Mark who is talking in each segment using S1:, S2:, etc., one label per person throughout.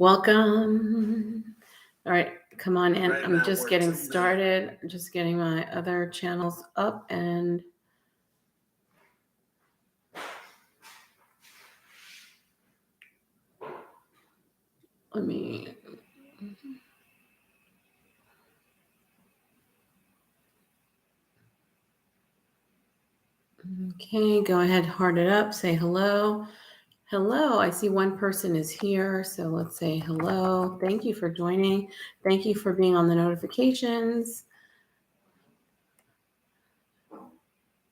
S1: Welcome. All right, come on in.
S2: Right
S1: I'm
S2: now
S1: just
S2: works
S1: getting
S2: with me.
S1: started. I'm just getting my other channels up and let me. Okay, go ahead, heart it up, say hello. Hello, I see one person is here, so let's say hello. Thank you for joining. Thank you for being on the notifications.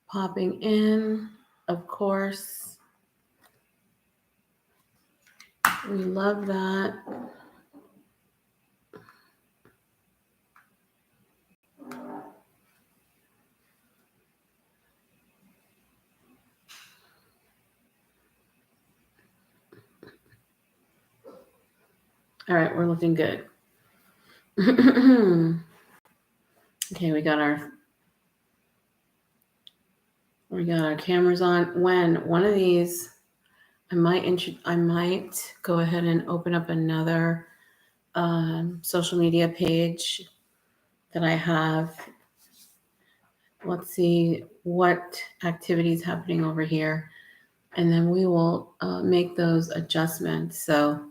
S1: Popping in, of course. We love that. All right, we're looking good. Okay, we got our cameras on. When one of these, I might go ahead and open up another social media page that I have. Let's see what activities happening over here, and then we will make those adjustments. So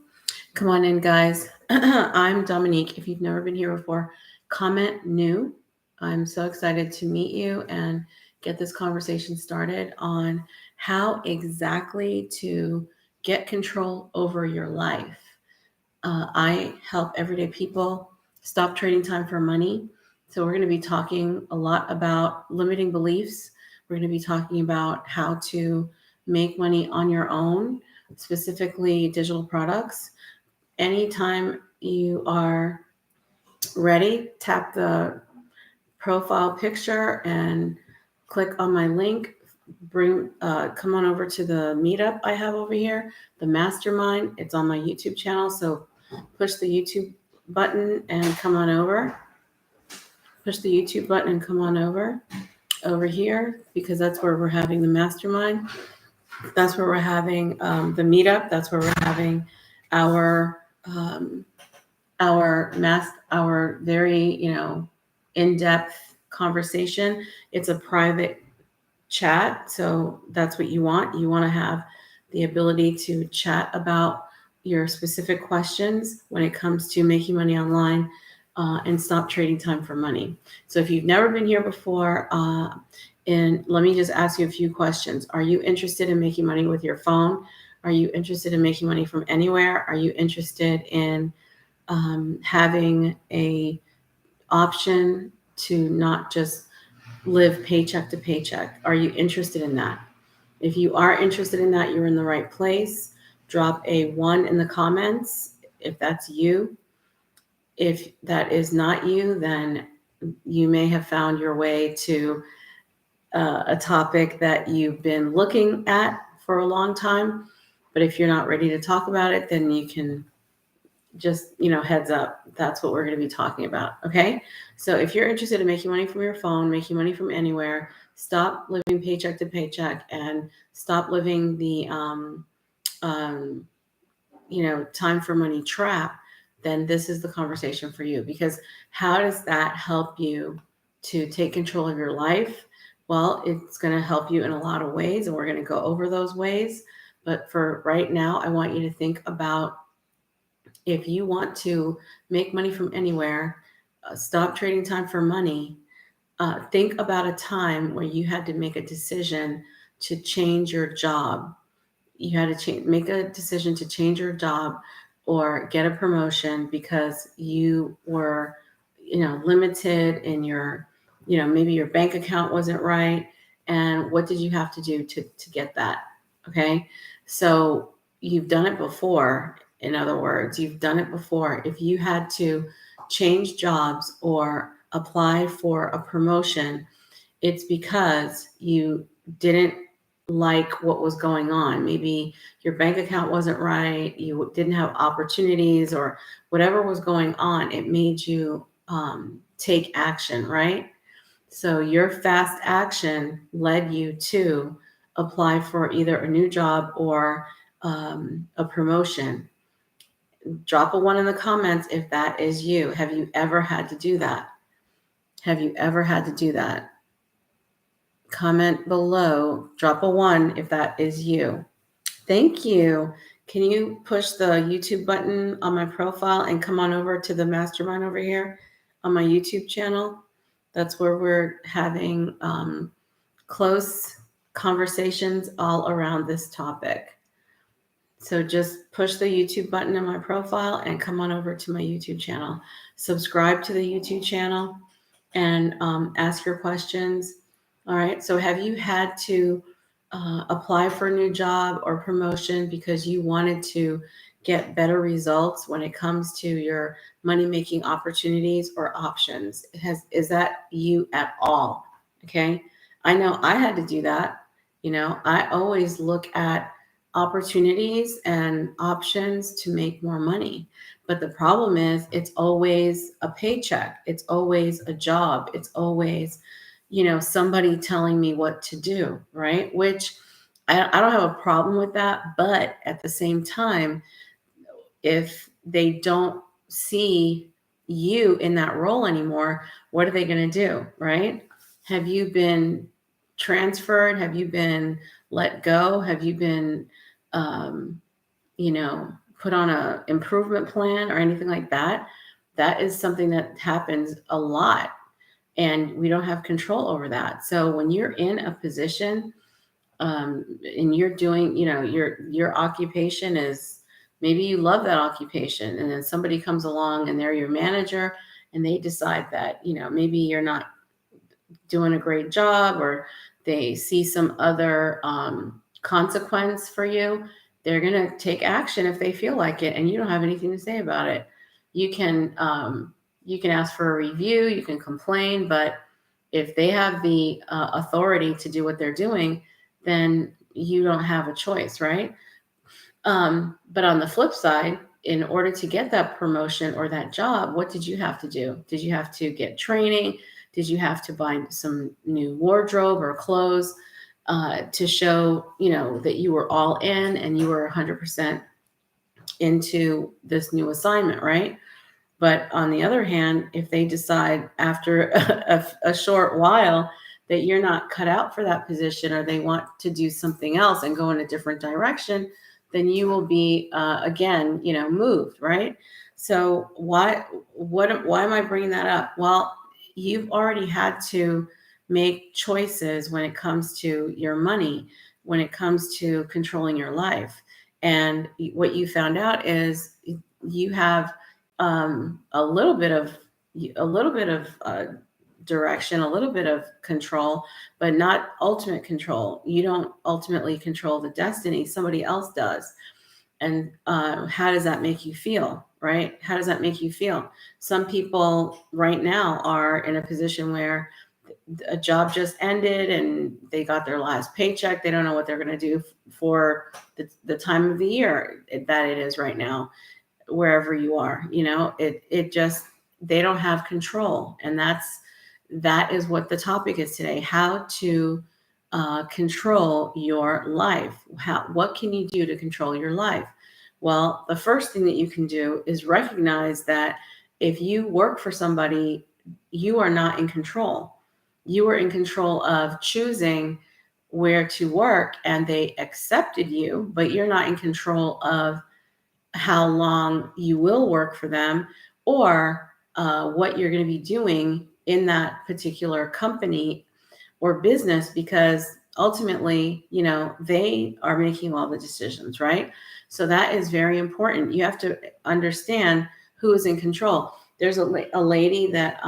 S1: come on in, guys. I'm Dominique. If you've never been here before, comment new. I'm so excited to meet you and get this conversation started on how exactly to get control over your life. I help everyday people stop trading time for money. So, we're going to be talking a lot about limiting beliefs. We're going to be talking about how to make money on your own, specifically digital products. Anytime you are ready, tap the profile picture and click on my link. Come on over to the meetup I have over here, the mastermind. It's on my YouTube channel, so push the YouTube button and come on over. Push the YouTube button and come on over here, because that's where we're having the mastermind. That's where we're having the meetup. That's where we're having our our very in-depth conversation. It's a private chat, so that's what you want. You want to have the ability to chat about your specific questions when it comes to making money online and stop trading time for money. So if you've never been here before, and let me just ask you a few questions. Are you interested in making money with your phone? Are you interested in making money from anywhere? Are you interested in having a option to not just live paycheck to paycheck? Are you interested in that? If you are interested in that, you're in the right place. Drop a 1 in the comments if that's you. If that is not you, then you may have found your way to a topic that you've been looking at for a long time. But if you're not ready to talk about it, then you can just, heads up, that's what we're going to be talking about. Okay. So if you're interested in making money from your phone, making money from anywhere, stop living paycheck to paycheck and stop living the, time for money trap, then this is the conversation for you. Because how does that help you to take control of your life? Well, it's going to help you in a lot of ways, and we're going to go over those ways. But for right now, I want you to think about, if you want to make money from anywhere, stop trading time for money. Think about a time where you had to make a decision to change your job. You had to make a decision to change your job or get a promotion because you were, limited in your, maybe your bank account wasn't right. And what did you have to do to get that? Okay. So you've done it before. In other words, you've done it before. If you had to change jobs or apply for a promotion, it's because you didn't like what was going on. Maybe your bank account wasn't right, you didn't have opportunities, or whatever was going on, it made you take action, right? So your fast action led you to apply for either a new job or a promotion. Drop a 1 in the comments if that is you. Have you ever had to do that? Have you ever had to do that? Comment below. Drop a 1 if that is you. Thank you. Can you push the YouTube button on my profile and come on over to the mastermind over here on my YouTube channel? That's where we're having close conversations all around this topic. So just push the YouTube button in my profile and come on over to my YouTube channel. Subscribe to the YouTube channel and ask your questions. All right. So have you had to apply for a new job or promotion because you wanted to get better results when it comes to your money-making opportunities or options? Is that you at all? Okay. I know I had to do that. I always look at opportunities and options to make more money. But the problem is it's always a paycheck. It's always a job. It's always, somebody telling me what to do, right? Which I don't have a problem with that. But at the same time, if they don't see you in that role anymore, what are they going to do, right? Have you been transferred? Have you been let go? Have you been, put on a improvement plan or anything like that? That is something that happens a lot, and we don't have control over that. So when you're in a position, and you're doing, your occupation is, maybe you love that occupation, and then somebody comes along and they're your manager and they decide that, maybe you're not doing a great job, or they see some other consequence for you, they're going to take action if they feel like it, and you don't have anything to say about it. You can ask for a review, you can complain, but if they have the authority to do what they're doing, then you don't have a choice, right? But on the flip side, in order to get that promotion or that job, what did you have to do? Did you have to get training? Did you have to buy some new wardrobe or clothes to show, that you were all in and you were 100% into this new assignment, right? But on the other hand, if they decide after a short while that you're not cut out for that position, or they want to do something else and go in a different direction, then you will be again, moved, right? So why am I bringing that up? Well, you've already had to make choices when it comes to your money, when it comes to controlling your life. And what you found out is you have a little bit of direction, a little bit of control, but not ultimate control. You don't ultimately control the destiny; somebody else does. And how does that make you feel, right? How does that make you feel? Some people right now are in a position where a job just ended and they got their last paycheck. They don't know what they're going to do for the time of the year that it is right now, wherever you are. It just, they don't have control. And that is what the topic is today: how to control your life. What can you do to control your life? Well, the first thing that you can do is recognize that if you work for somebody, you are not in control. You are in control of choosing where to work, and they accepted you, but you're not in control of how long you will work for them, or what you're going to be doing in that particular company or business, because ultimately, they are making all the decisions, right? So that is very important. You have to understand who is in control. There's a lady that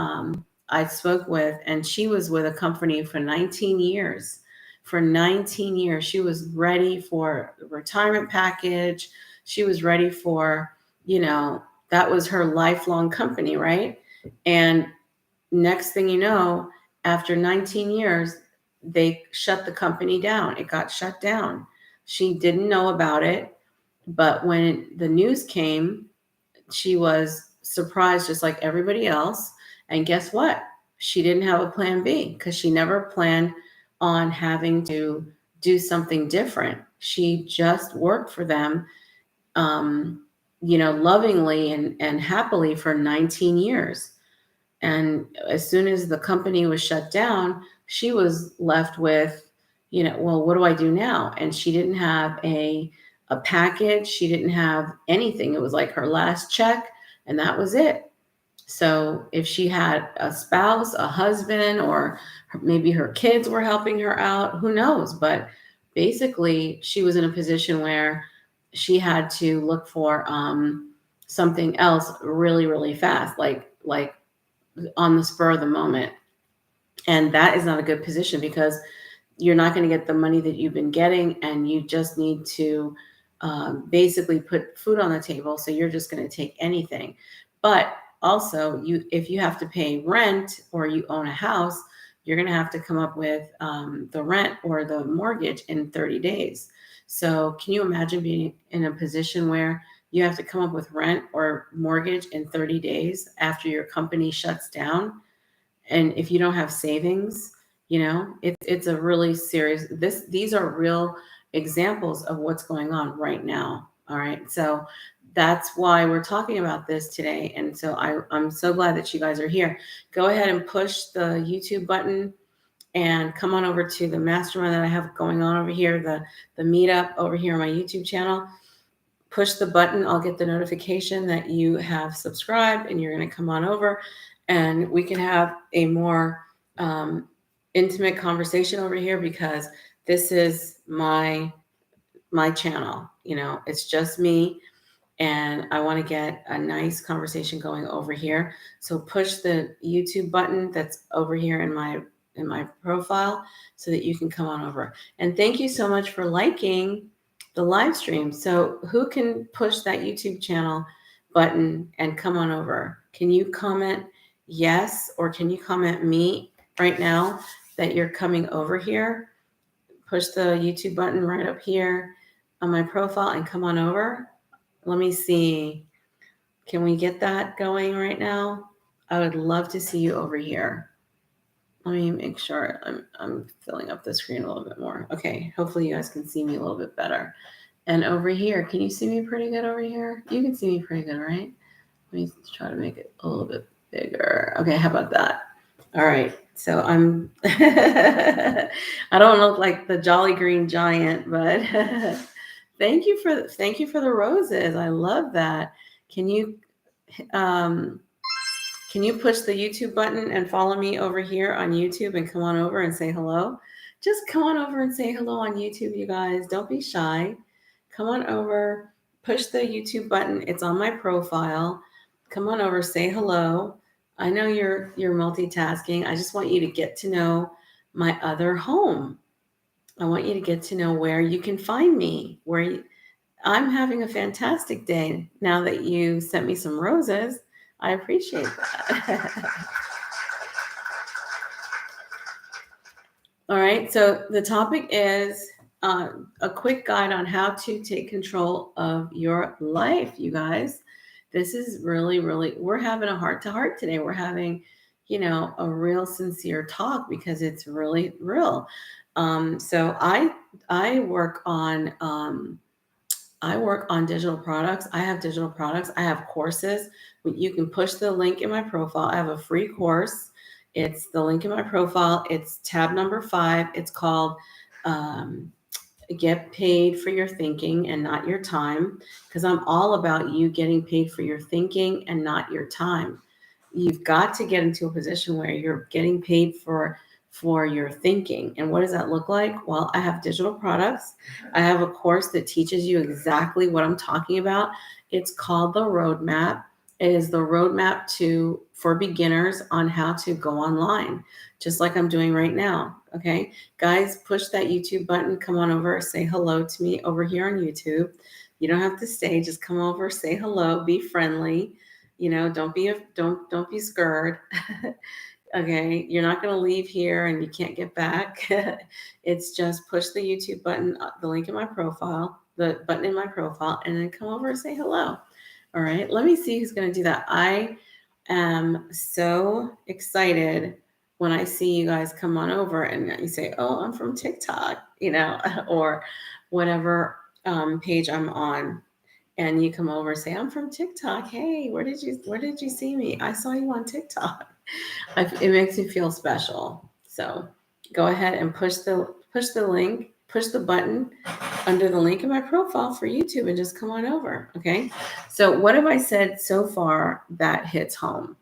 S1: I spoke with, and she was with a company for 19 years. For 19 years, she was ready for a retirement package. She was ready for, that was her lifelong company, right? And next thing you know, after 19 years, they shut the company down. It got shut down. She didn't know about it, but when the news came, she was surprised just like everybody else. And guess what? She didn't have a plan B, because she never planned on having to do something different. She just worked for them. lovingly and happily for 19 years. And as soon as the company was shut down, she was left with, well, what do I do now? And she didn't have a package. She didn't have anything. It was like her last check, and that was it. So if she had a spouse, a husband, or maybe her kids were helping her out, who knows? But basically, she was in a position where she had to look for something else really, really fast, like on the spur of the moment. And that is not a good position because you're not going to get the money that you've been getting, and you just need to basically put food on the table. So you're just going to take anything. But also, if you have to pay rent or you own a house, you're going to have to come up with the rent or the mortgage in 30 days. So can you imagine being in a position where you have to come up with rent or mortgage in 30 days after your company shuts down? And if you don't have savings, it's a really serious, these are real examples of what's going on right now. All right. So that's why we're talking about this today. And so I'm so glad that you guys are here. Go ahead and push the YouTube button and come on over to the mastermind that I have going on over here, the meetup over here on my YouTube channel. Push the button. I'll get the notification that you have subscribed and you're going to come on over, and we can have a more intimate conversation over here, because this is my channel. It's just me, and I want to get a nice conversation going over here. So push the YouTube button that's over here in my profile so that you can come on over. And thank you so much for liking the live stream. So who can push that YouTube channel button and come on over? Can you comment yes, or can you comment me right now that you're coming over here? Push the YouTube button right up here on my profile and come on over. Let me see. Can we get that going right now? I would love to see you over here. Let me make sure I'm filling up the screen a little bit more. Okay, hopefully you guys can see me a little bit better. And over here, can you see me pretty good over here? You can see me pretty good, right? Let me try to make it a little bit bigger. Okay, how about that? All right. So I'm I don't look like the Jolly Green Giant, but thank you for the roses. I love that. Can you push the YouTube button and follow me over here on YouTube and come on over and say hello? Just come on over and say hello on YouTube, you guys. Don't be shy. Come on over, push the YouTube button. It's on my profile. Come on over, say hello. I know you're multitasking. I just want you to get to know my other home. I want you to get to know where you can find me, I'm having a fantastic day now that you sent me some roses. I appreciate that. All right. So the topic is a quick guide on how to take control of your life, you guys. This is really, really, we're having a heart to heart today. We're having, a real sincere talk because it's really real. So I work on digital products. I have digital products. I have courses. You can push the link in my profile. I have a free course. It's the link in my profile. It's tab number 5. It's called Get Paid for Your Thinking and Not Your Time, because I'm all about you getting paid for your thinking and not your time. You've got to get into a position where you're getting paid for your thinking. And what does that look like? Well, I have digital products. I have a course that teaches you exactly what I'm talking about. It's called The Roadmap. It is the roadmap for beginners on how to go online, just like I'm doing right now. Okay, guys, push that YouTube button. Come on over, say hello to me over here on YouTube. You don't have to stay. Just come over, say hello, be friendly. Don't be scared. Okay, you're not going to leave here and you can't get back. It's just push the YouTube button, the link in my profile, the button in my profile, and then come over and say hello. All right, let me see who's going to do that. I am so excited when I see you guys come on over and you say, oh, I'm from TikTok, or whatever page I'm on. and you come over and say, I'm from TikTok. Hey, where did you see me? I saw you on TikTok. It makes me feel special. So go ahead and push the link, push the button under the link in my profile for YouTube and just come on over. Okay. So what have I said so far that hits home?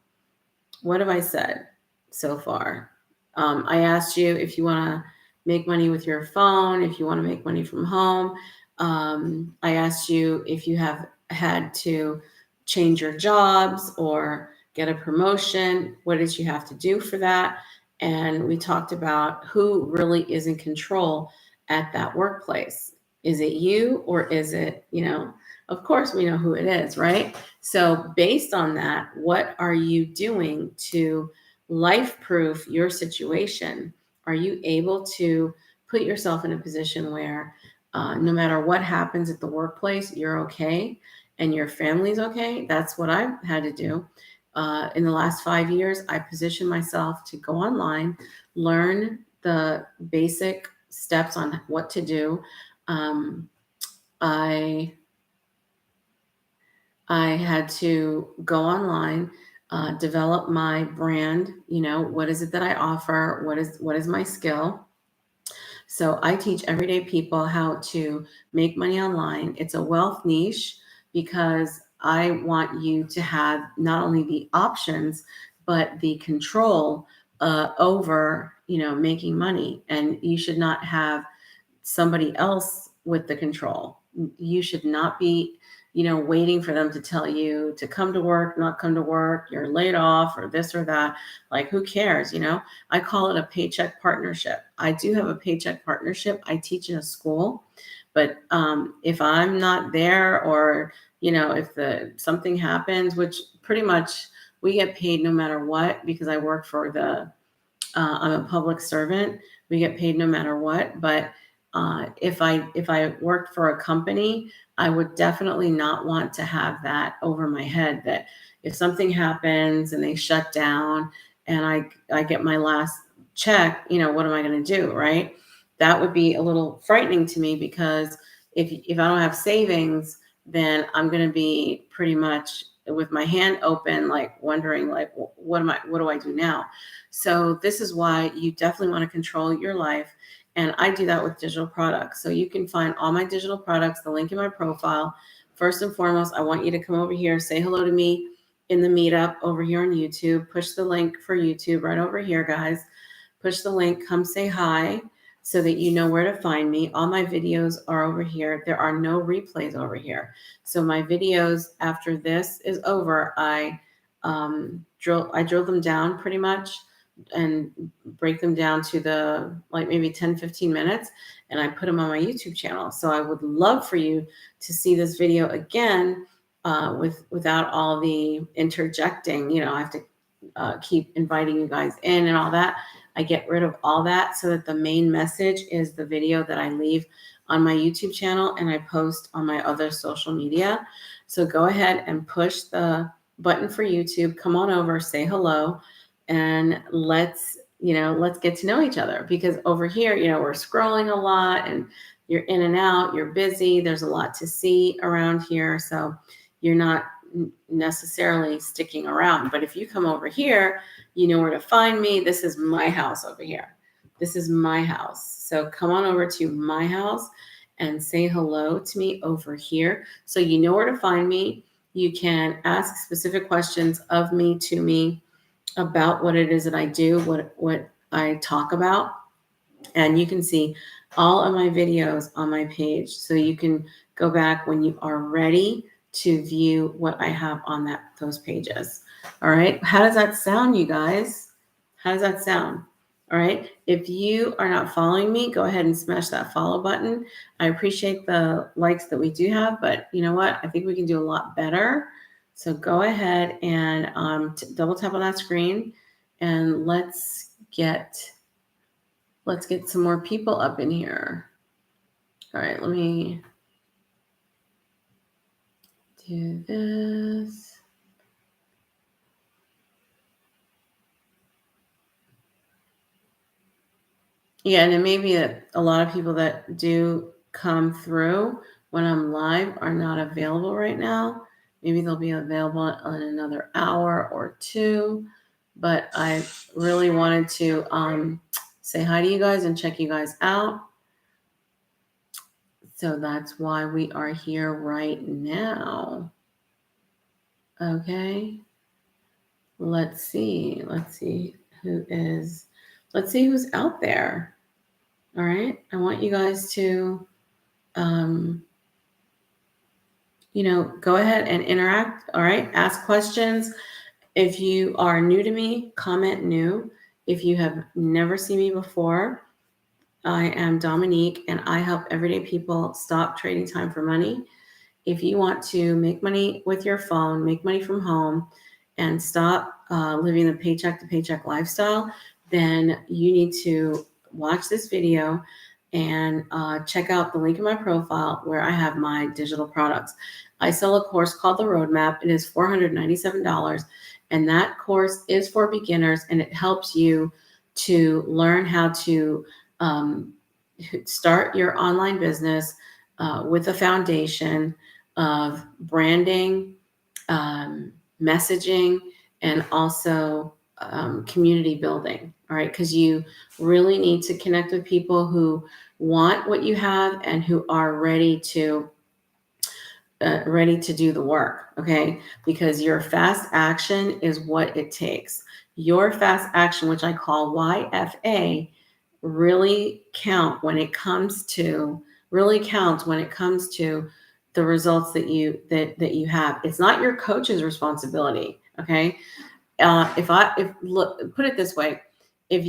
S1: What have I said so far? I asked you if you want to make money with your phone, if you want to make money from home. I asked you if you have had to change your jobs or get a promotion. What did you have to do for that? And we talked about who really is in control at that workplace. Is it you or is it, of course we know who it is, right? So based on that, what are you doing to life proof your situation? Are you able to put yourself in a position where no matter what happens at the workplace, you're okay and your family's okay? That's what I've had to do. In the last 5 years, I positioned myself to go online, learn the basic steps on what to do. I had to go online, develop my brand. What is it that I offer? What is my skill? So I teach everyday people how to make money online. It's a wealth niche because I want you to have not only the options, but the control over, making money. And you should not have somebody else with the control. You should not be, waiting for them to tell you to come to work, not come to work, you're laid off or this or that. Like, who cares? I call it a paycheck partnership. I do have a paycheck partnership. I teach in a school, but if I'm not there or, if something happens, which pretty much we get paid no matter what, because I work for I'm a public servant. We get paid no matter what. But if I worked for a company, I would definitely not want to have that over my head, that if something happens and they shut down and I get my last check, what am I going to do? Right. That would be a little frightening to me, because if I don't have savings, then I'm going to be pretty much with my hand open, like wondering, like, what do I do now? So this is why you definitely want to control your life. And I do that with digital products. So you can find all my digital products, the link in my profile. First and foremost, I want you to come over here, say hello to me in the meetup over here on YouTube. Push the link for YouTube right over here, guys. Push the link, come say hi so that you know where to find me. All my videos are over here. There are no replays over here. So my videos after this is over, I drill them down pretty much and break them down to the like maybe 10-15 minutes, and I put them on my YouTube channel. So I would love for you to see this video again without all the interjecting. I have to keep inviting you guys in and all that. I get rid of all that so that the main message is the video that I leave on my YouTube channel and I post on my other social media. So go ahead and push the button for YouTube. Come on over, say hello, and let's get to know each other, because over here, we're scrolling a lot and you're in and out, you're busy. There's a lot to see around here. So you're not necessarily sticking around. But if you come over here, you know where to find me. This is my house over here. This is my house. So come on over to my house and say hello to me over here. So you know where to find me. You can ask specific questions of me, to me, about what it is that I do, what I talk about. And you can see all of my videos on my page. So you can go back when you are ready to view what I have on those pages. All right. How does that sound, you guys? How does that sound? All right. If you are not following me, go ahead and smash that follow button. I appreciate the likes that we do have, but you know what? I think we can do a lot better. So go ahead and double tap on that screen, and let's get some more people up in here. All right, let me do this. Yeah, and it may be that a lot of people that do come through when I'm live are not available right now. Maybe they'll be available in another hour or two. But I really wanted to say hi to you guys and check you guys out. So that's why we are here right now. Okay. Let's see who's out there. All right. I want you guys to, go ahead and interact. All right. Ask questions. If you are new to me, comment new. If you have never seen me before, I am Dominique and I help everyday people stop trading time for money. If you want to make money with your phone, make money from home, and stop living the paycheck to paycheck lifestyle, then you need to watch this video and check out the link in my profile where I have my digital products. I sell a course called The Roadmap. It is $497, and that course is for beginners, and it helps you to learn how to start your online business with a foundation of branding, messaging, and also community building. All right, because you really need to connect with people who want what you have and who are ready to do the work. Okay, because your fast action is what it takes. Your fast action, which I call YFA, really counts when it comes to the results that you have. It's not your coach's responsibility. Okay. Put it this way, if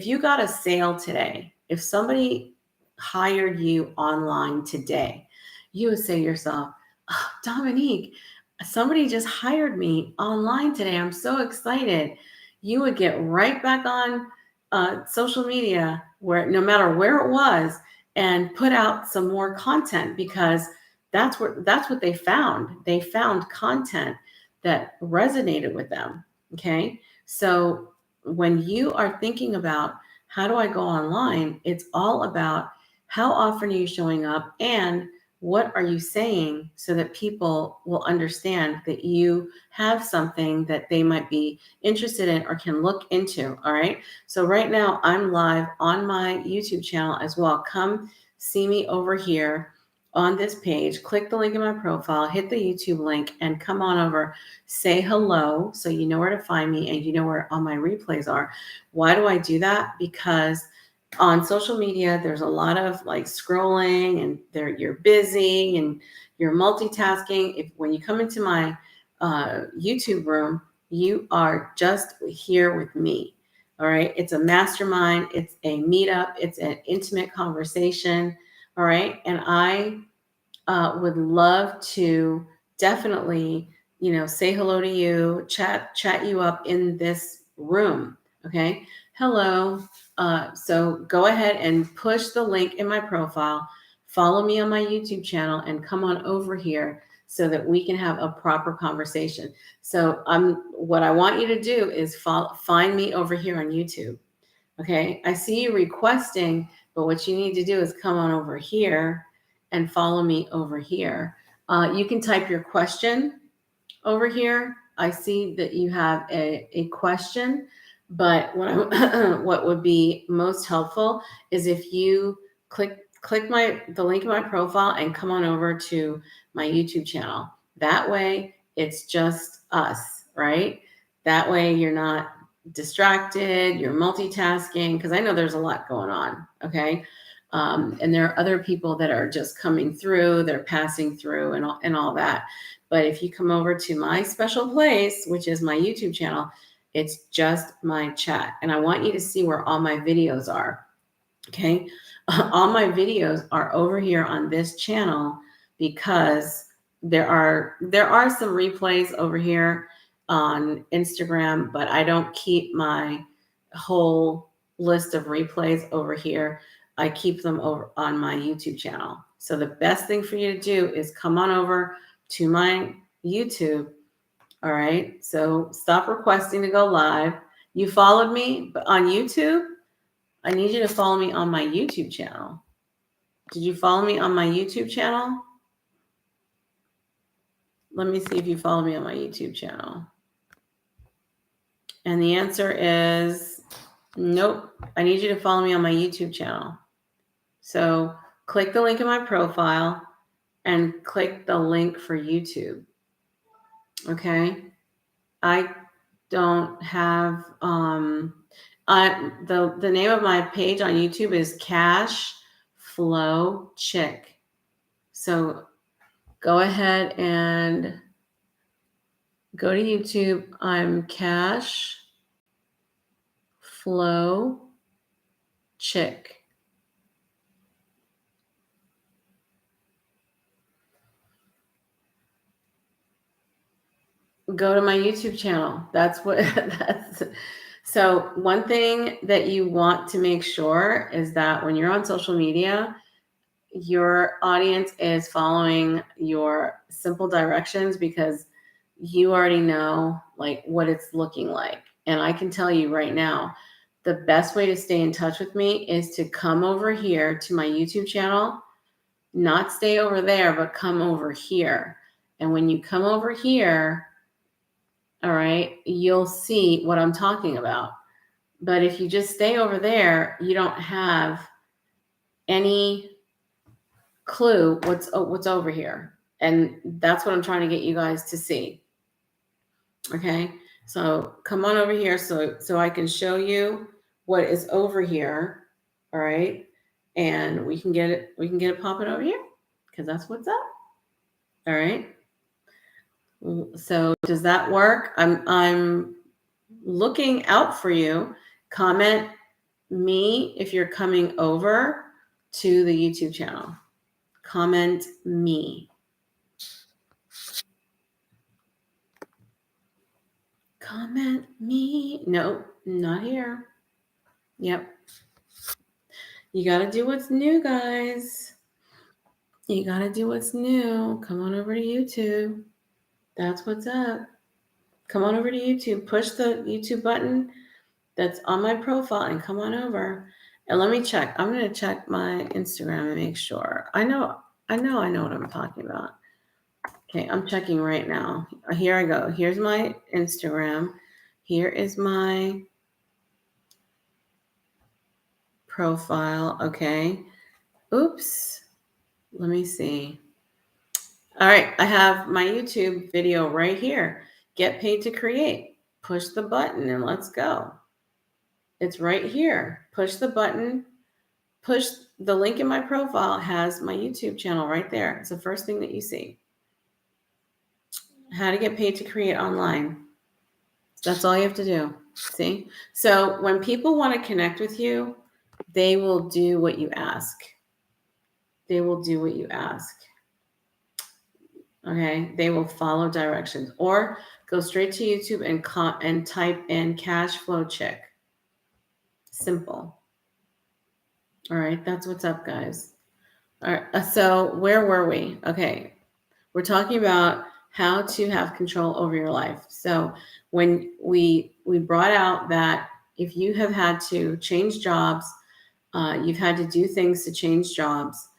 S1: you got a sale today, if somebody hired you online today, you would say to yourself, oh, Dominique, somebody just hired me online today. I'm so excited. You would get right back on social media, where no matter where it was, and put out some more content, because that's what they found. They found content that resonated with them. Okay. So when you are thinking about how do I go online, it's all about how often are you showing up and what are you saying so that people will understand that you have something that they might be interested in or can look into. All right. So right now I'm live on my YouTube channel as well. Come see me over here on this page. Click the link in my profile, hit the YouTube link, and come on over. Say hello so you know where to find me and you know where all my replays are. Why do I do that? Because on social media, there's a lot of like scrolling, and you're busy and you're multitasking. When you come into my YouTube room, you are just here with me. All right. It's a mastermind. It's a meetup. It's an intimate conversation. All right. And I would love to definitely, say hello to you, chat you up in this room. Okay. Hello. So go ahead and push the link in my profile, follow me on my YouTube channel, and come on over here so that we can have a proper conversation. So what I want you to do is find me over here on YouTube. Okay. I see you requesting, but what you need to do is come on over here and follow me over here. You can type your question over here. I see that you have a question, but what would be most helpful is if you click the link in my profile and come on over to my YouTube channel. That way it's just us, right? That way you're not distracted, you're multitasking, because I know there's a lot going on. Okay. And there are other people that are just coming through, they're passing through and all that. But if you come over to my special place, which is my YouTube channel, it's just my chat. And I want you to see where all my videos are. Okay. All my videos are over here on this channel because there are some replays over here on Instagram, but I don't keep my whole list of replays over here. I keep them over on my YouTube channel. So the best thing for you to do is come on over to my YouTube. All right. So stop requesting to go live. You followed me on YouTube. I need you to follow me on my YouTube channel. Did you follow me on my YouTube channel? Let me see if you follow me on my YouTube channel. And the answer is nope. I need you to follow me on my YouTube channel. So click the link in my profile and click the link for YouTube. Okay. I don't have the name of my page on YouTube is Cash Flow Chick. So go ahead and go to YouTube. I'm Cash Flow Chick. Go to my YouTube channel. That's what that's. So one thing that you want to make sure is that when you're on social media, your audience is following your simple directions because you already know like what it's looking like. And I can tell you right now, the best way to stay in touch with me is to come over here to my YouTube channel, not stay over there, but come over here. And when you come over here, all right, you'll see what I'm talking about. But if you just stay over there, you don't have any clue what's over here. And that's what I'm trying to get you guys to see. Okay, so come on over here so I can show you what is over here. All right, and we can get it popping over here because that's what's up. All right. So does that work? I'm looking out for you. Comment me if you're coming over to the YouTube channel. Comment me. Comment me. Nope, not here. Yep. You got to do what's new, guys. You got to do what's new. Come on over to YouTube. That's what's up. Come on over to YouTube. Push the YouTube button that's on my profile and come on over. And let me check. I'm going to check my Instagram and make sure. I know what I'm talking about. Okay, I'm checking right now. Here I go. Here's my Instagram. Here is my profile. Okay. Oops. Let me see. All right. I have my YouTube video right here. Get paid to create. Push the button and let's go. It's right here. Push the button. Push the link in my profile has my YouTube channel right there. It's the first thing that you see. How to get paid to create online. That's all you have to do. See? So when people want to connect with you, they will do what you ask. They will do what you ask. Okay? They will follow directions or go straight to YouTube and type in Cash Flow Chick. Simple. All right, that's what's up, guys. All right, so where were we? Okay, we're talking about how to have control over your life. So when we brought out that if you have had to change jobs, you've had to do things to change jobs.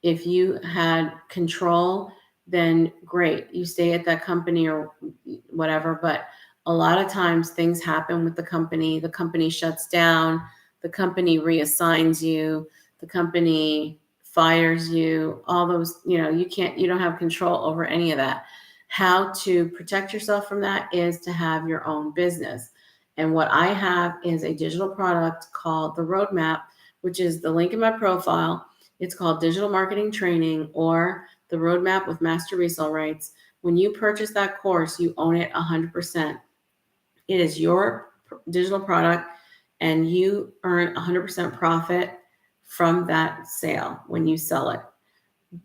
S1: If you had control, then great, you stay at that company or whatever. But a lot of times things happen with the company shuts down, the company reassigns you, the company fires you, all those, you don't have control over any of that. How to protect yourself from that is to have your own business. And what I have is a digital product called The Roadmap, which is the link in my profile. It's called Digital Marketing Training or The Roadmap with Master Resale Rights. When you purchase that course, you own it 100%. It is your digital product and you earn 100% profit from that sale when you sell it.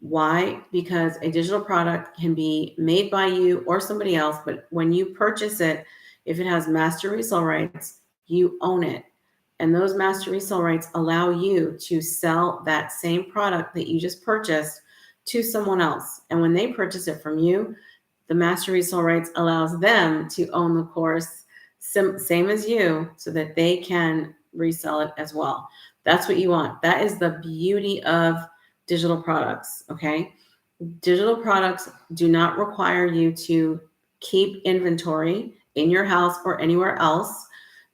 S1: Why? Because a digital product can be made by you or somebody else, but when you purchase it, if it has master resale rights, you own it. And those master resale rights allow you to sell that same product that you just purchased to someone else. And when they purchase it from you, the master resale rights allows them to own the course same as you so that they can resell it as well. That's what you want. That is the beauty of digital products, okay? Digital products do not require you to keep inventory in your house or anywhere else.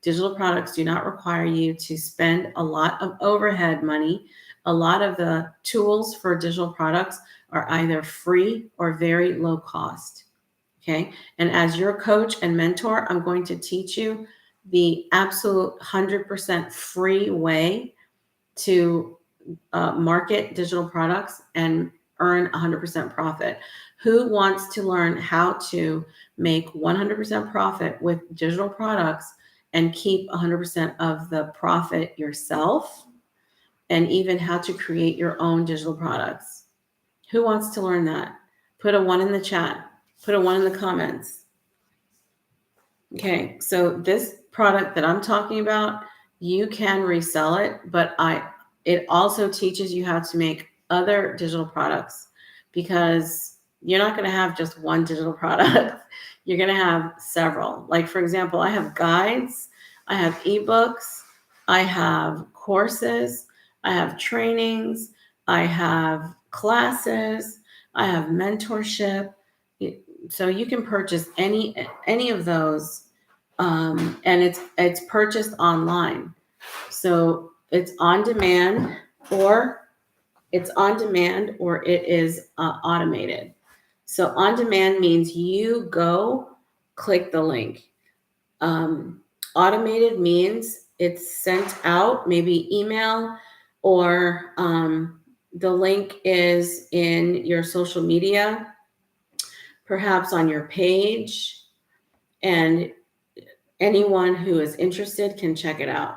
S1: Digital products do not require you to spend a lot of overhead money. A lot of the tools for digital products are either free or very low cost. Okay. And as your coach and mentor, I'm going to teach you the absolute 100% free way to market digital products and earn 100% profit. Who wants to learn how to make 100% profit with digital products and keep 100% of the profit yourself, and even how to create your own digital products? Who wants to learn that? Put a 1 in the chat. Put a 1 in the comments. Okay, so this product that I'm talking about, you can resell it, but it also teaches you how to make other digital products, because you're not going to have just one digital product. You're going to have several. Like, for example, I have guides, I have ebooks, I have courses, I have trainings, I have classes, I have mentorship. So you can purchase any of those, and it's purchased online. So it's on demand, or it is automated. So on demand means you go click the link. Automated means it's sent out, maybe email, or the link is in your social media, perhaps on your page, and anyone who is interested can check it out.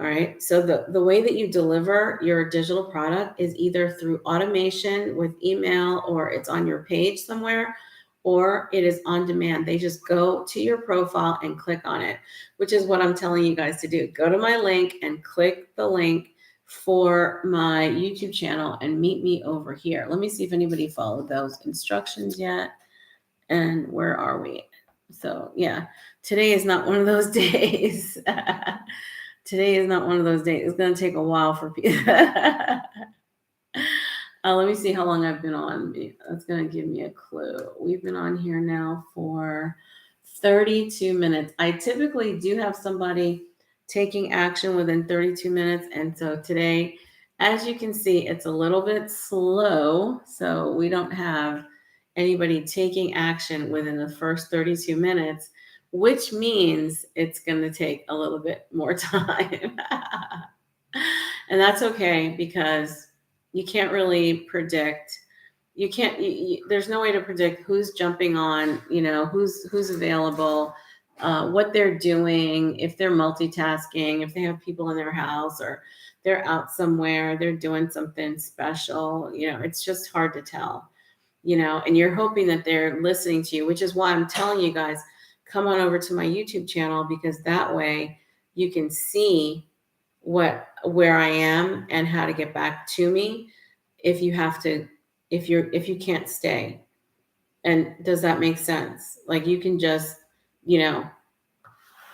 S1: All right. So the way that you deliver your digital product is either through automation with email, or it's on your page somewhere, or it is on demand. They just go to your profile and click on it, which is what I'm telling you guys to do. Go to my link and click the link for my YouTube channel and meet me over here. Let me see if anybody followed those instructions yet. And where are we? So yeah, today is not one of those days. Today is not one of those days. It's going to take a while for people. Let me see how long I've been on. That's going to give me a clue. We've been on here now for 32 minutes. I typically do have somebody taking action within 32 minutes. And so today, as you can see, it's a little bit slow. So we don't have anybody taking action within the first 32 minutes, which means it's going to take a little bit more time. And that's okay, because you can't really predict. You can't, there's no way to predict who's jumping on, who's available, what they're doing, if they're multitasking, if they have people in their house, or they're out somewhere, they're doing something special. It's just hard to tell, and you're hoping that they're listening to you, which is why I'm telling you guys, come on over to my YouTube channel, because that way you can see where I am and how to get back to me if you can't stay. And does that make sense? Like, you can just,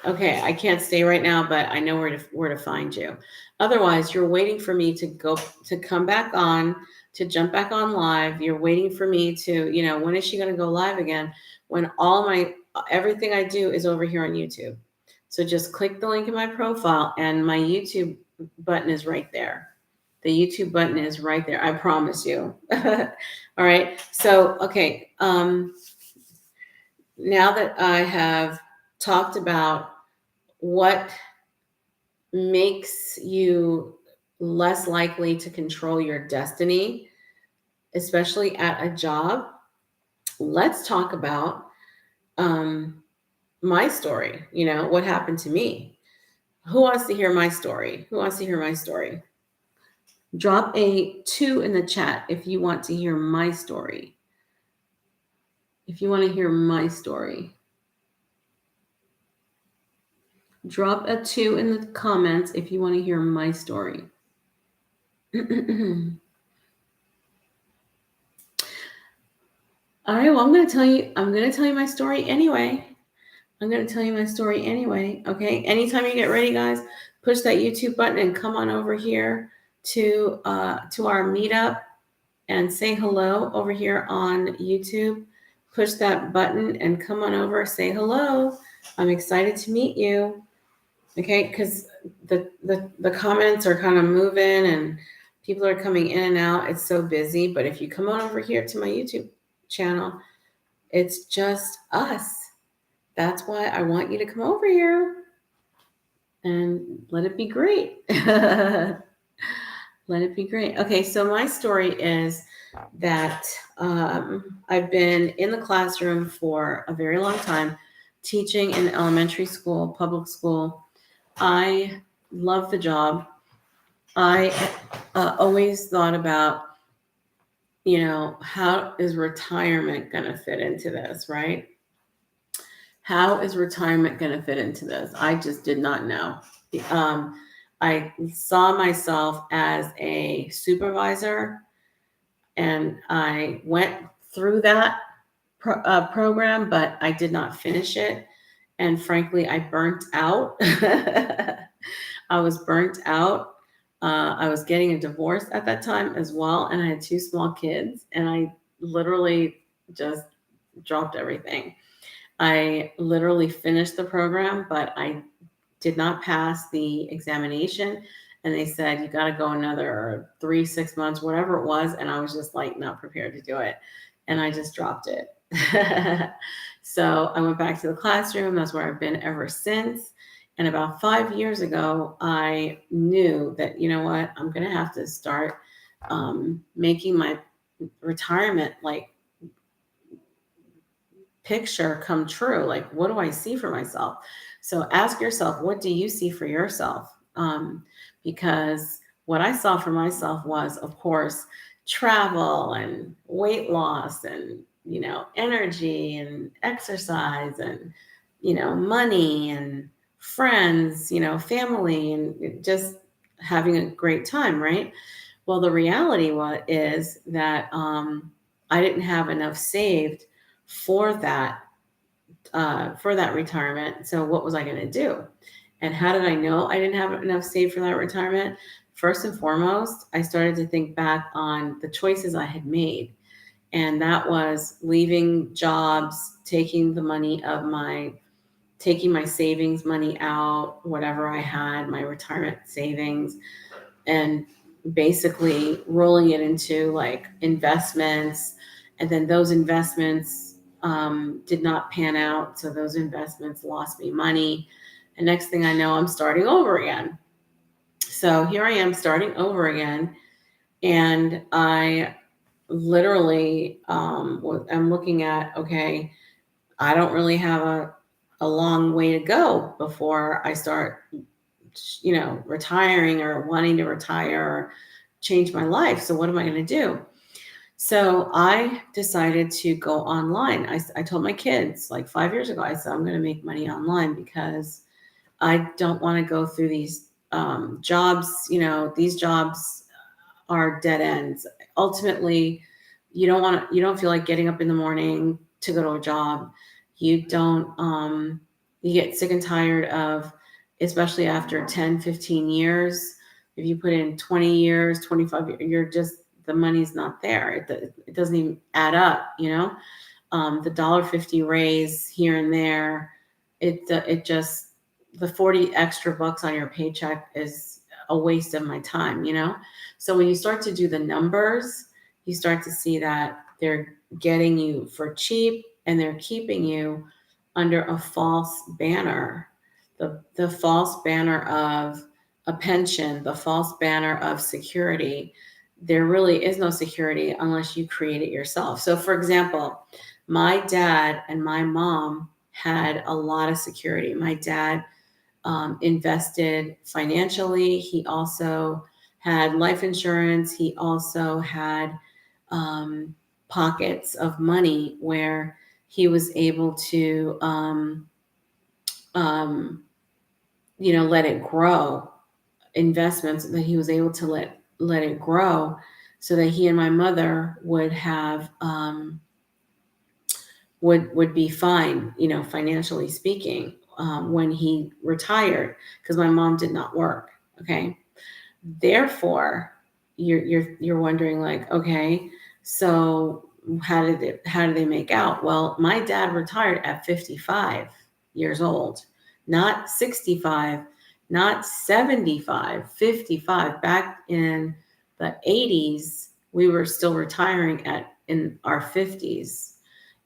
S1: okay, I can't stay right now, but I know where to find you. Otherwise, you're waiting for me to come back on, to jump back on live. You're waiting for me to, when is she going to go live again? When everything I do is over here on YouTube. So just click the link in my profile, and my YouTube button is right there. The YouTube button is right there. I promise you. All right. So, okay. Now that I have talked about what makes you less likely to control your destiny, especially at a job, let's talk about my story. What happened to me. Who wants to hear my story? Drop a 2 in the chat if you want to hear my story. Drop a 2 in the comments if you want to hear my story. All right, well, I'm going to tell you my story anyway. Okay. Anytime you get ready, guys, push that YouTube button and come on over here to our meetup and say hello over here on YouTube. Push that button and come on over, say hello. I'm excited to meet you. Okay, because the comments are kind of moving and people are coming in and out. It's so busy. But if you come on over here to my YouTube channel, it's just us. That's why I want you to come over here and let it be great. Let it be great. Okay, so my story is that I've been in the classroom for a very long time, teaching in elementary school, public school. I love the job. I always thought about, how is retirement going to fit into this, right? How is retirement going to fit into this? I just did not know. I saw myself as a supervisor, and I went through that program, but I did not finish it. And frankly, I burnt out. I was burnt out. I was getting a divorce at that time as well, and I had 2 small kids, and I literally just dropped everything. I literally finished the program, but I did not pass the examination. And they said, you got to go another 3, 6 months, whatever it was. And I was just like, not prepared to do it. And I just dropped it. So I went back to the classroom. That's where I've been ever since. And about 5 years ago, I knew that, you know what, I'm going to have to start making my retirement picture come true. Like, what do I see for myself? So ask yourself, what do you see for yourself? Because what I saw for myself was, of course, travel and weight loss and, energy and exercise and, money and friends, family, and just having a great time, right? Well, the reality is that I didn't have enough saved for that retirement. So what was I going to do? And how did I know I didn't have enough saved for that retirement? First and foremost, I started to think back on the choices I had made. And that was leaving jobs, taking my savings money out, whatever I had, my retirement savings, and basically rolling it into like investments. And then those investments did not pan out. So those investments lost me money. And next thing I know, I'm starting over again. So here I am starting over again. And I literally I'm looking at, okay, I don't really have a long way to go before I start, retiring or wanting to retire or change my life. So what am I going to do? So I decided to go online. I told my kids like 5 years ago, I said, I'm going to make money online because I don't want to go through these jobs. These jobs are dead ends. Ultimately, you don't feel like getting up in the morning to go to a job. You don't, you get sick and tired of, especially after 10, 15 years. If you put in 20 years, 25 years, the money's not there. It doesn't even add up, the $1.50 raise here and there, the 40 extra bucks on your paycheck is a waste of my time, So when you start to do the numbers, you start to see that they're getting you for cheap and they're keeping you under a false banner, the false banner of a pension, the false banner of security. There really is no security unless you create it yourself. So for example, my dad and my mom had a lot of security. My dad invested financially. He also had life insurance. He also had pockets of money where he was able to, let it grow. Investments that he was able to let it grow, so that he and my mother would have would be fine, financially speaking. when he retired, because my mom did not work. Okay. Therefore, you're wondering, like, okay, so how did they make out? Well, my dad retired at 55 years old, not 65, not 75, 55. Back in the 80s, we were still retiring in our 50s.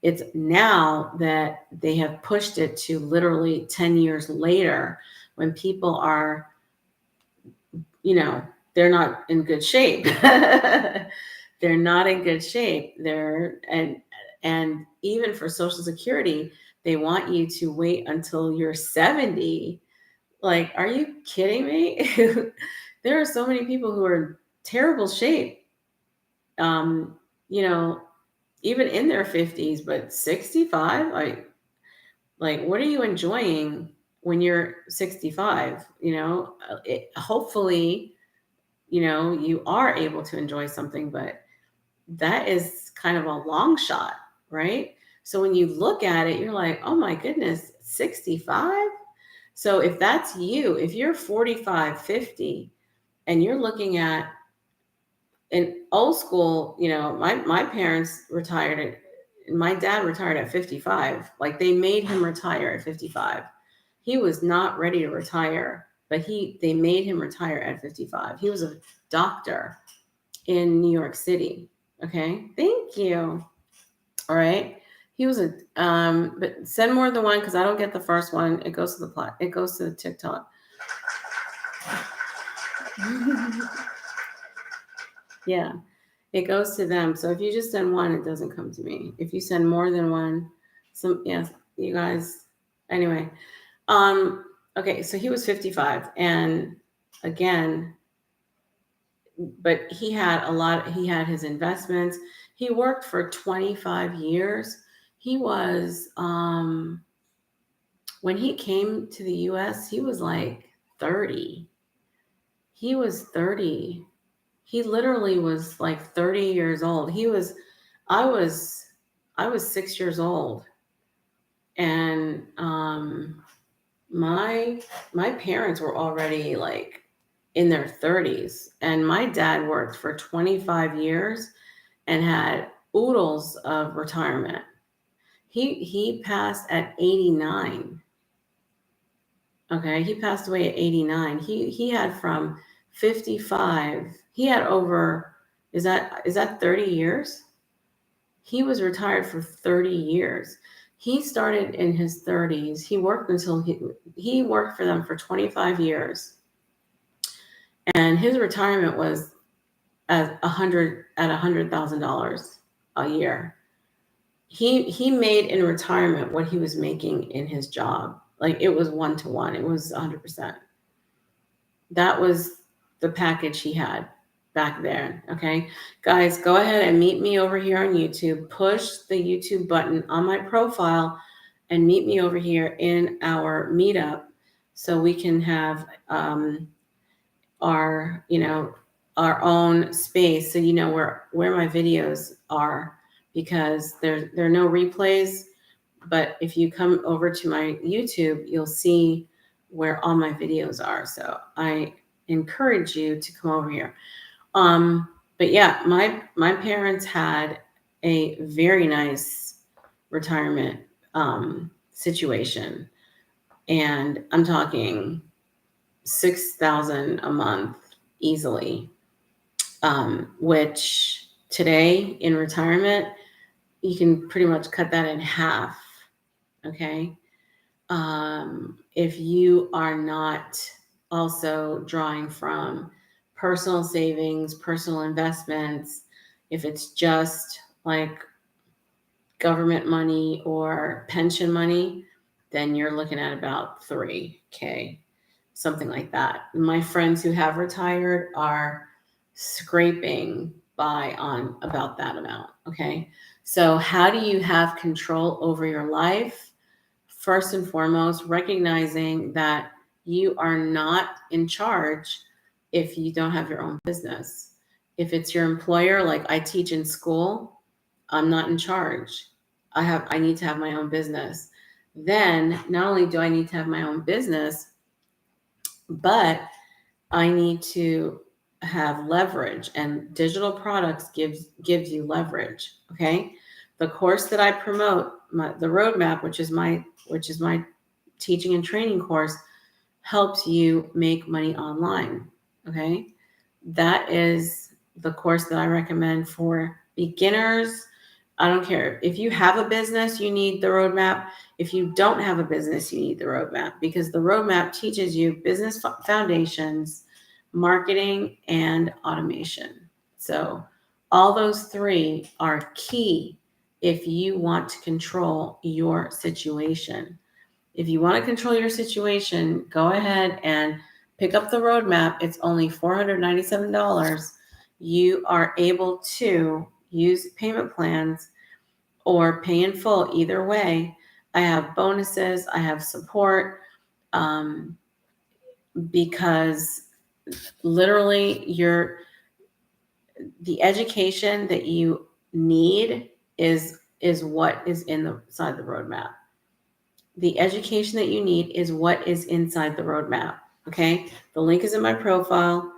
S1: It's now that they have pushed it to literally 10 years later, when people are, they're not in good shape. They're not in good shape. And even for Social Security, they want you to wait until you're 70. Like, are you kidding me? There are so many people who are in terrible shape. Um, you know, even in their 50s, but 65, like what are you enjoying when you're 65? Hopefully, you are able to enjoy something, but that is kind of a long shot, right? So when you look at it, you're like, oh my goodness, 65? So if that's you, if you're 45, 50, and you're looking at an old school, my parents retired my dad retired at 55. Like, they made him retire at 55. He was not ready to retire, but they made him retire at 55. He was a doctor in New York City. Okay. Thank you. All right. He was but send more than one, because I don't get the first one. It goes to the TikTok. Yeah. It goes to them. So if you just send one, it doesn't come to me. If you send more than one, you guys. Anyway. Okay, so he was 55, and again, but he had his investments. He worked for 25 years. He was, when he came to the US, he was like 30. He was 30. He literally was like 30 years old. I was 6 years old. And my parents were already like in their 30s, and my dad worked for 25 years and had oodles of retirement. He passed at 89. Okay, he passed away at 89. He had from 55. He had over, is that 30 years? He was retired for 30 years. He started in his 30s. He worked until he worked for them for 25 years. And his retirement was at $100,000 a year. He made in retirement what he was making in his job. Like, it was 1-to-1. It was 100%. That was the package he had back there. Okay, guys, go ahead and meet me over here on YouTube. Push the YouTube button on my profile and meet me over here in our meetup, so we can have our own space, so you know where my videos are, because there are no replays. But if you come over to my YouTube, you'll see where all my videos are. So I encourage you to come over here. But yeah, my parents had a very nice retirement situation, and I'm talking 6,000 a month easily, which today in retirement, you can pretty much cut that in half. Okay. If you are not also drawing from personal savings, personal investments, if it's just like government money or pension money, then you're looking at about $3,000, something like that. My friends who have retired are scraping by on about that amount. Okay. So how do you have control over your life? First and foremost, recognizing that you are not in charge if you don't have your own business. If it's your employer, like I teach in school, I'm not in charge. I need to have my own business. then not only do I need to have my own business, but I need to have leverage, and digital products gives you leverage. Okay. The course that I promote, the roadmap, which is my teaching and training course, helps you make money online. Okay. That is the course that I recommend for beginners. I don't care. If you have a business, you need the roadmap. If you don't have a business, you need the roadmap, because the roadmap teaches you business foundations, marketing, and automation. So, all those three are key if you want to control your situation. If you want to control your situation, go ahead and pick up the roadmap. It's only $497. You are able to use payment plans or pay in full. Either way, I have bonuses, I have support, because literally the education that you need is what is inside the roadmap. The education that you need is what is inside the roadmap. Okay. The link is in my profile.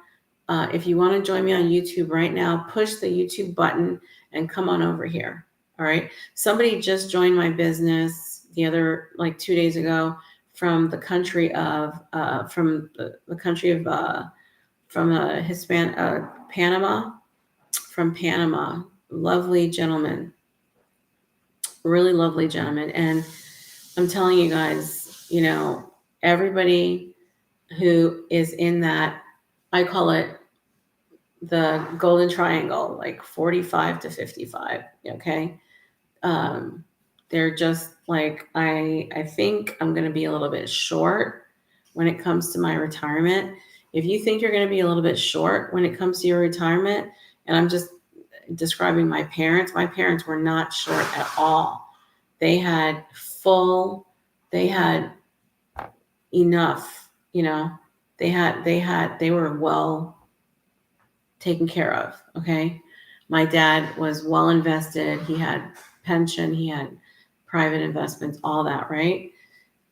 S1: If you want to join me on YouTube right now, push the YouTube button and come on over here. All right. Somebody just joined my business the other, like 2 days ago, from the country of, Panama, from Panama. Lovely gentleman, really lovely gentleman. And I'm telling you guys, everybody who is in that, I call it the golden triangle, like 45 to 55. Okay. They're just like, I think I'm going to be a little bit short when it comes to my retirement. If you think you're going to be a little bit short when it comes to your retirement, and I'm just describing my parents were not short at all. They had enough, they were well taken care of. Okay. My dad was well invested. He had pension, he had private investments, all that, right?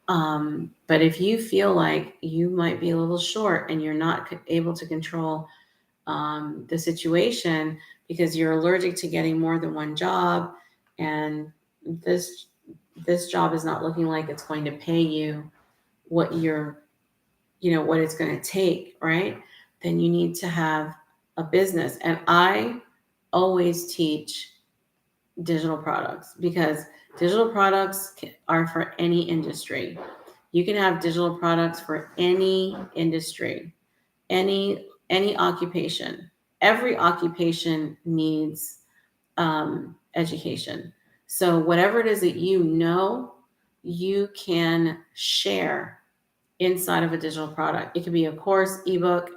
S1: But if you feel like you might be a little short and you're not able to control the situation because you're allergic to getting more than one job, and this job is not looking like it's going to pay you what what it's going to take, right? Then you need to have a business. And I always teach digital products, because digital products are for any industry. You can have digital products for any industry, any occupation. Every occupation needs education. So whatever it is that you can share inside of a digital product. It could be a course, ebook,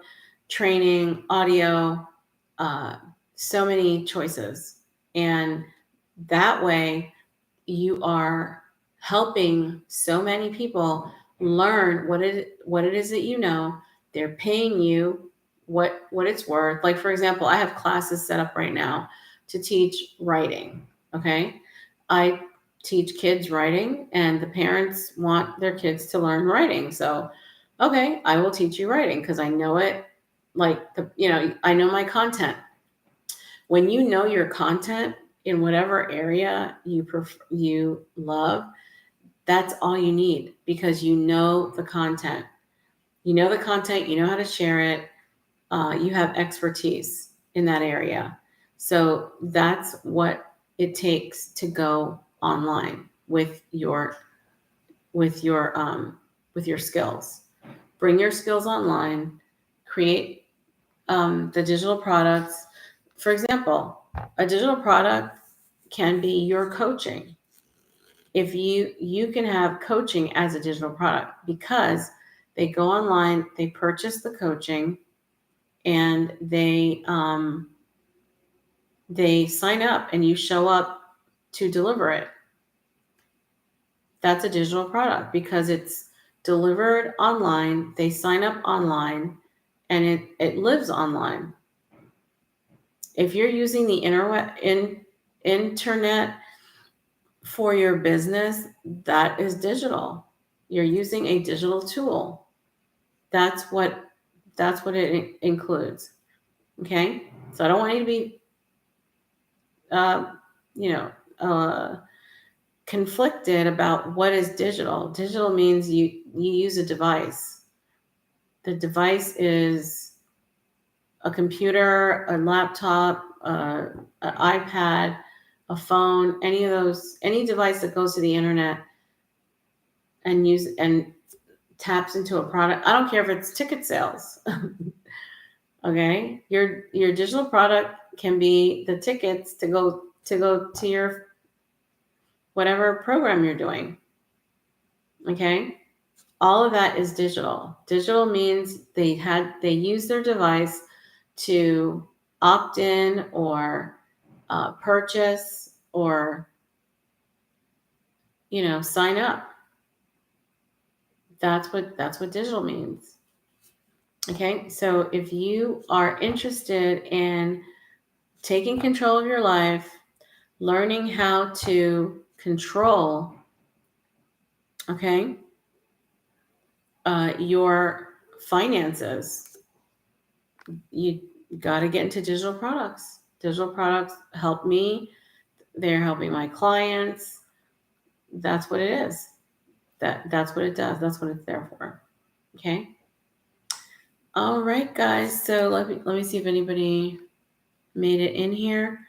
S1: training, audio, so many choices. And that way you are helping so many people learn what it is that they're paying you what it's worth. Like, for example, I have classes set up right now to teach writing. Okay. I teach kids writing, and the parents want their kids to learn writing. So, okay, I will teach you writing because I know it. I know my content. When you know your content in whatever area you love, that's all you need, because you know the content. You know the content, you know how to share it. You have expertise in that area. So that's what it takes to go online with your skills. Bring your skills online, create the digital products. For example, a digital product can be your coaching. If you can have coaching as a digital product, because they go online, they purchase the coaching, and they sign up, and you show up to deliver it. That's a digital product because it's delivered online. They sign up online, and it lives online. If you're using the internet for your business, that is digital. You're using a digital tool. That's what it includes. Okay, so I don't want you to be, uh, you know, conflicted about what is digital. Digital means you use a device. The device is a computer, a laptop, an iPad, a phone, any device that goes to the internet and taps into a product. I don't care if it's ticket sales. Okay, your digital product can be the tickets to go to your whatever program you're doing. Okay, all of that is digital. Digital means they use their device to opt in or purchase or sign up. That's what digital means. Okay, so if you are interested in taking control of your life, learning how to control, okay, your finances, you got to get into digital products. Digital products help me. They're helping my clients. That's what it is. That's what it does. That's what it's there for. Okay. All right, guys. So let me see if anybody made it in here.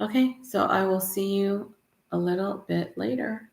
S1: Okay. So I will see you a little bit later.